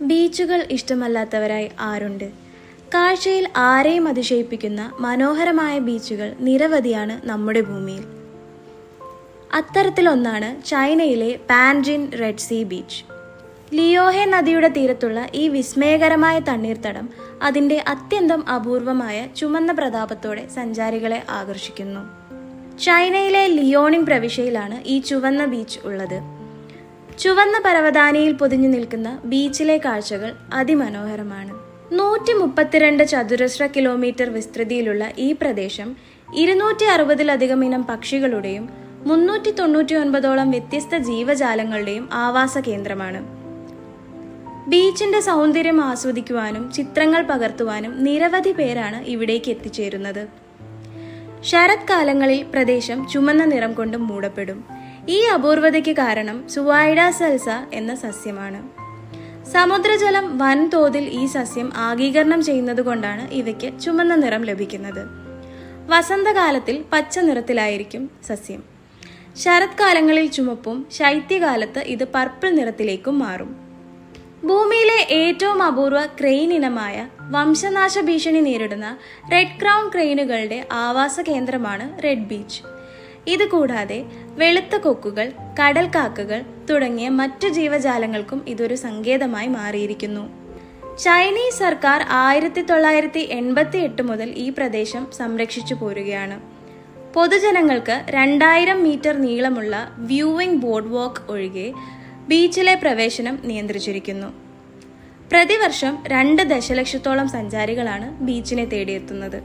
ബീച്ചുകൾ ഇഷ്ടമല്ലാത്തവരായി ആരുണ്ട്? കാഴ്ചയിൽ ആരെയും അതിശയിപ്പിക്കുന്ന മനോഹരമായ ബീച്ചുകൾ നിരവധിയാണ് നമ്മുടെ ഭൂമിയിൽ. അത്തരത്തിലൊന്നാണ് ചൈനയിലെ പാൻജിൻ റെഡ് സീ ബീച്ച്. ലിയോഹെ നദിയുടെ തീരത്തുള്ള ഈ വിസ്മയകരമായ തണ്ണീർത്തടം അതിൻ്റെ അത്യന്തം അപൂർവമായ ചുമന്ന പ്രതാപത്തോടെ സഞ്ചാരികളെ ആകർഷിക്കുന്നു. ചൈനയിലെ ലിയോണിംഗ് പ്രവിശ്യയിലാണ് ഈ ചുവന്ന ബീച്ച് ഉള്ളത്. ചുവന്ന പരവതാനിയിൽ പൊതിഞ്ഞു നിൽക്കുന്ന ബീച്ചിലെ കാഴ്ചകൾ അതിമനോഹരമാണ്. 132 ചതുരശ്ര കിലോമീറ്റർ വിസ്തൃതിയിലുള്ള ഈ പ്രദേശം 260-ലധികം ഇനം പക്ഷികളുടെയും 399ഓളം വ്യത്യസ്ത ജീവജാലങ്ങളുടെയും ആവാസ കേന്ദ്രമാണ്. ബീച്ചിന്റെ സൗന്ദര്യം ആസ്വദിക്കുവാനും ചിത്രങ്ങൾ പകർത്തുവാനും നിരവധി പേരാണ് ഇവിടേക്ക് എത്തിച്ചേരുന്നത്. ശരത്കാലങ്ങളിൽ പ്രദേശം ചുമന്ന നിറം കൊണ്ട് മൂടപ്പെടും. ഈ അപൂർവതയ്ക്ക് കാരണം സുവൈഡ സൽസ എന്ന സസ്യമാണ്. സമുദ്രജലം വൻതോതിൽ ഈ സസ്യം ആഗീകരണം ചെയ്യുന്നത് കൊണ്ടാണ് ഇവയ്ക്ക് ചുമന്ന നിറം ലഭിക്കുന്നത്. വസന്തകാലത്തിൽ പച്ച നിറത്തിലായിരിക്കും സസ്യം. ശരത്കാലങ്ങളിൽ ചുമപ്പും ശൈത്യകാലത്ത് ഇത് പർപ്പിൾ നിറത്തിലേക്കും മാറും. ഭൂമിയിലെ ഏറ്റവും അപൂർവ ക്രെയിൻ ഇനമായ വംശനാശ ഭീഷണി നേരിടുന്ന റെഡ് ക്രൗൺ ക്രെയിനുകളുടെ ആവാസ കേന്ദ്രമാണ് റെഡ് ബീച്ച്. ഇത് കൂടാതെ വെളുത്ത കൊക്കുകൾ, കടൽ കാക്കകൾ തുടങ്ങിയ മറ്റു ജീവജാലങ്ങൾക്കും ഇതൊരു സങ്കേതമായി മാറിയിരിക്കുന്നു. ചൈനീസ് സർക്കാർ 1988 മുതൽ ഈ പ്രദേശം സംരക്ഷിച്ചു പോരുകയാണ്. പൊതുജനങ്ങൾക്ക് 2000 മീറ്റർ നീളമുള്ള വ്യൂവിംഗ് ബോർഡ് വാക്ക് ഒഴികെ ബീച്ചിലെ പ്രവേശനം നിയന്ത്രിച്ചിരിക്കുന്നു. പ്രതിവർഷം 2 ദശലക്ഷത്തോളം സഞ്ചാരികളാണ് ബീച്ചിനെ തേടിയെത്തുന്നത്.